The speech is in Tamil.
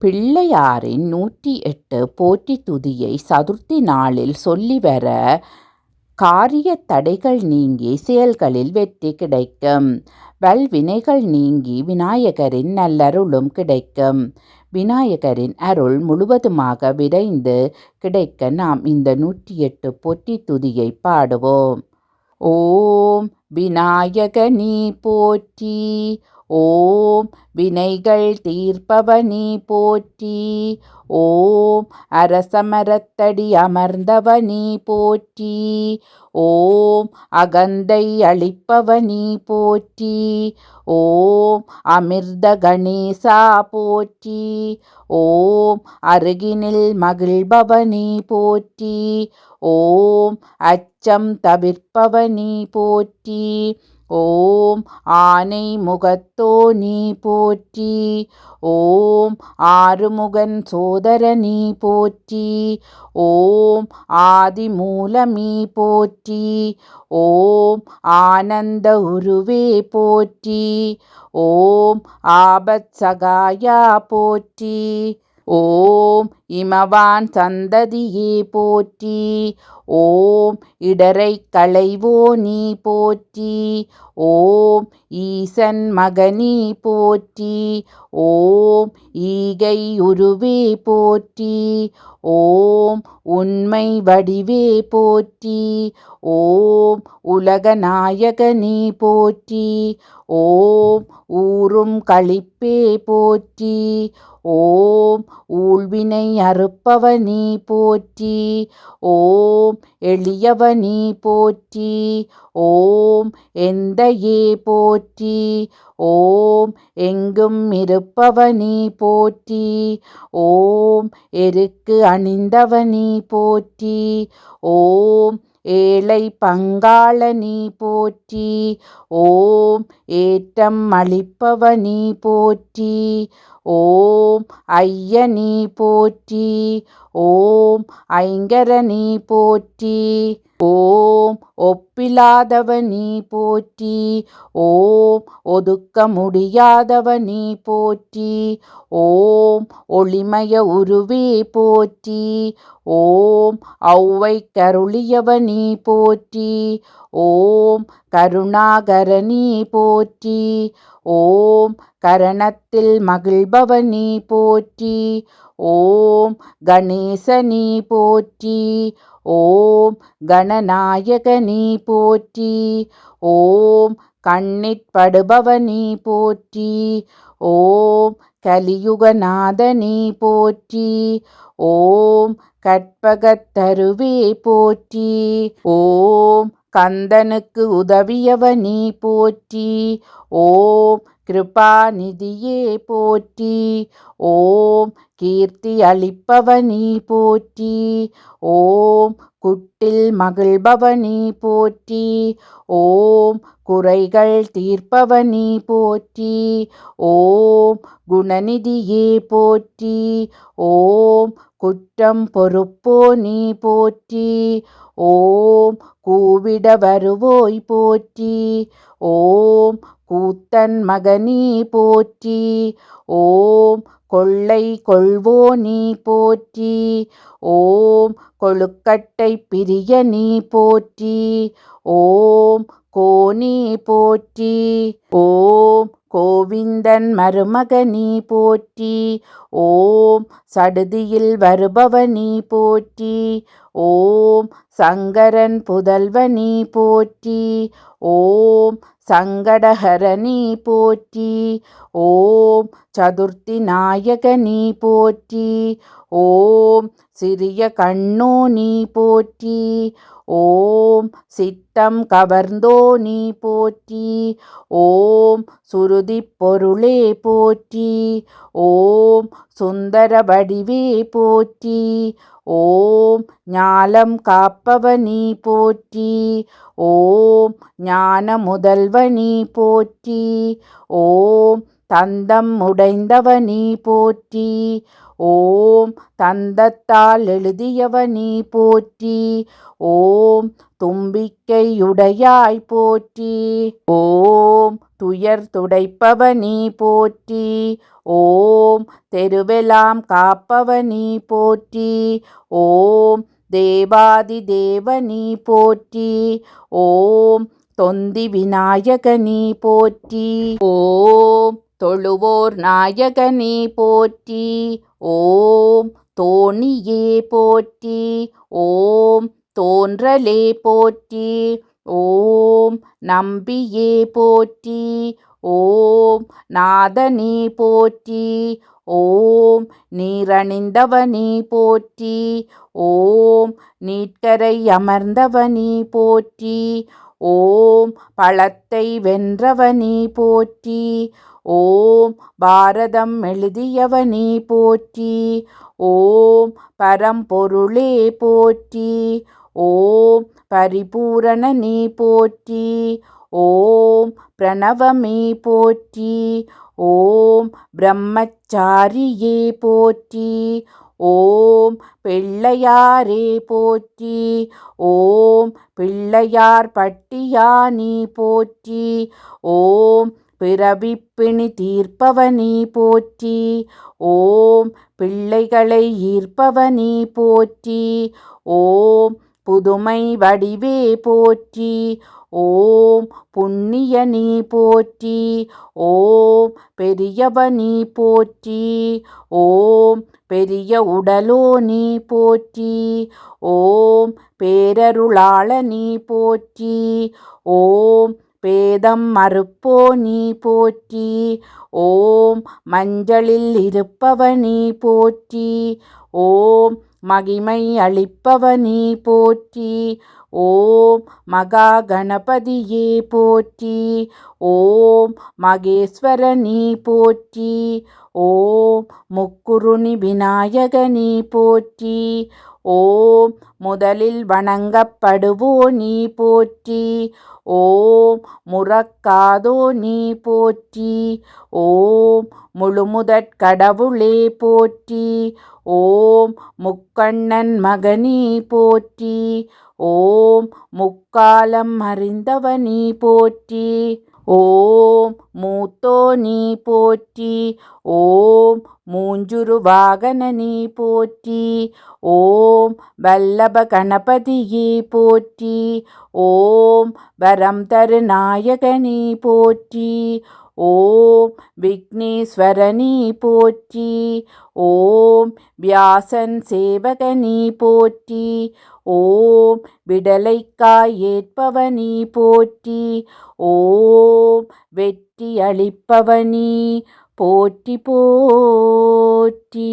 பிள்ளையாரின் 108 போற்றி துதியை சதுர்த்தி நாளில் சொல்லிவர காரியத் தடைகள் நீங்கி செயல்களில் வெற்றி கிடைக்கும். வல்வினைகள் நீங்கி விநாயகரின் நல்லருளும் கிடைக்கும். விநாயகரின் அருள் முழுவதுமாக விரைந்து கிடைக்க நாம் இந்த 108 போற்றி துதியை பாடுவோம். ஓம் விநாயகனே போற்றி. ஓம் வினைகள் தீர்ப்பவனே போற்றி. ஓம் அரசமரத்தடி அமர்ந்தவனே போற்றி. ஓம் அகந்தை அளிப்பவனே போற்றி. ஓம் அமிர்த கணேசா போற்றி. ஓம் அருகினில் மகிழ்பவனே போற்றி. ஓம் அச்சம் தவிர்ப்பவனே போற்றி. ஓம் ஆனை முகத்தோனே போற்றி. ஓம் ஆறுமுகன் சோதரனே போற்றி. ஓம் ஆதிமூலமே போற்றி. ஓம் ஆனந்த உருவே போற்றி. ஓம் ஆபத் சகாயா போற்றி. ஓம் இமவான் சந்ததியே போற்றி. ஓம் இடரை களைவோனே போற்றி. ஓம் ஈசன் மகனே போற்றி. ஓம் ஈகை உருவே போற்றி. ஓம் உண்மை வடிவே போற்றி. ஓம் உலகநாயகனே போற்றி. ஓம் ஊரும் களிப்பே போற்றி. ஓம் ஊழ்வினை அறுப்பவனே போற்றி. ஓம் எளியவனே போற்றி. ஓம் எந்தையே போற்றி. ஓம் எங்கும் இருப்பவனே போற்றி. ஓம் எருக்கு அணிந்தவனே போற்றி. ஓம் ஏழை பங்காளனே போற்றி. ஓம் ஏற்றம் அளிப்பவனே போற்றி. ஓம் ஐயனே போற்றி. ஓம் ஐங்கரனே போற்றி. ஓம் ஒப்பிலாதவனே போற்றி. ஓம் ஒதுக்க முடியாதவனே போற்றி. ஓம் ஒளிமய உருவே போற்றி. ஓம் ஔவை கருளியவனே போற்றி. ஓம் கருணாகரனே போற்றி. ஓம் கரணத்தில் மகிழ்பவனே போற்றி. ஓம் கணேசனே போற்றி. ஓம் கணநாயகனே போற்றி. ஓம் கண்ணிற்படுபவனே போற்றி. ஓம் கலியுகநாதனே போற்றி. ஓம் கற்பகத்தருவே போற்றி. ஓம் கந்தனுக்கு உதவியவனே போற்றி. ஓம் கிருபாநிதியே போற்றி. ஓம் கீர்த்தி அளிப்பவனே போற்றி. ஓம் குட்டில் மகிழ்பவனே போற்றி. ஓம் குறைகள் தீர்ப்பவனே போற்றி. ஓம் குணநிதியே போற்றி. ஓம் குற்றம் பொறுப்போனே போற்றி. ஓம் கூவிட வருவோய் போற்றி. ஓம் கூத்தன் மகனே போற்றி. ஓம் கொள்ளை கொள்வோனே போற்றி. ஓம் கொழுக்கட்டை பிரியனே போற்றி. ஓம் கோனே போற்றி. ஓம் கோவிந்தன் மருமகனே போற்றி. ஓம் சடுதியில் வருபவனே போற்றி. ஓம் சங்கரன் புதல்வனே போற்றி. ஓம் சங்கடஹரனே போற்றி. ஓம் சதுர்த்தி நாயகனே போற்றி. ஓம் சிறிய கண்ணோனே போற்றி. ஓம் சித்தம் கவர்ந்தோனே போற்றி. ஓம் சுருதி பொருளே போற்றி. ஓம் சுந்தர வடிவே போற்றி. ஓம் ஞாலம் காப்பவனே போற்றி. ஓம் ஞான முதல்வனே போற்றி. ஓம் தந்தம் உடைந்தவனி போற்றி. ஓம் தந்தத்தால் எழுதியவனி போற்றி. ஓம் தும்பிக்கையுடையாய் போற்றி. ஓம் துயர் துடைப்பவனி போற்றி. ஓம் தெருவெல்லாம் காப்பவனி போற்றி. ஓம் தேவாதி தேவனி போற்றி. ஓம் தொந்தி விநாயகனி போற்றி. ஓம் தொழுவோர் நாயகனே போற்றி. ஓம் தோணியே போற்றி. ஓம் தோன்றலே போற்றி. ஓம் நம்பியே போற்றி. ஓம் நாதனே போற்றி. ஓம் நீரணிந்தவனி போற்றி. ஓம் நீட்கரை அமர்ந்தவனி போற்றி. ஓம் பழத்தை வென்றவனி போற்றி. ஓம் பாரதம் எழுதியவனி போற்றி. ஓம் பரம்பொருளே போற்றி. ஓம் பரிபூரணனே போற்றி. ஓம் பிரணவமே போற்றி. ஓம் பிரம்மச்சாரியே போற்றி. ஓம் பிள்ளையாரே போற்றி. ஓம் பிள்ளையார் பட்டியானி போற்றி. ஓம் பிறவிப்பிணி தீர்ப்பவனி போற்றி. ஓம் பிள்ளைகளை ஈர்ப்பவனி போற்றி. ஓம் புதுமை வடிவே போற்றி. ஓம் புண்ணியனி போற்றி. ஓம் பெரியவனி போற்றி. ஓம் பெரிய உடலோனி போற்றி. ஓம் பேரருளாளனி போற்றி. ஓம் பேதம் மறுப்போனி போற்றி. ஓம் மஞ்சளில் இருப்பவனி போற்றி. ஓம் மகிமை அளிப்பவனி போற்றி. ஓம் மகா கணபதியே போற்றி. ஓம் மகேஸ்வரனி போற்றி. ஓம் முக்குருணி விநாயகனி போற்றி. ஓம் முதலில் வணங்கப்படுவோனி போற்றி. ஓம் முறக்காதோனி போற்றி. ஓம் முழுமுதற் கடவுளே போற்றி. ஓம் முக்கண்ணன் மகனி போற்றி. ஓம் முக்காலம் அறிந்தவனி போற்றி. ஓம் மூத்தோனி போற்றி. ஓம் மூஞ்சுரு வாகனனி போற்றி. ஓம் வல்லப கணபதியே போற்றி. ஓம் வரம் தரு நாயகனி போற்றி. ஓம் விக்னேஸ்வரனி போற்றி. ஓம் வியாசன் சேவகனி போற்றி. ஓம் விடலைக்காய் ஏற்பவனி போற்றி. ஓம் வெற்றி அளிப்பவனி போற்றி போற்றி.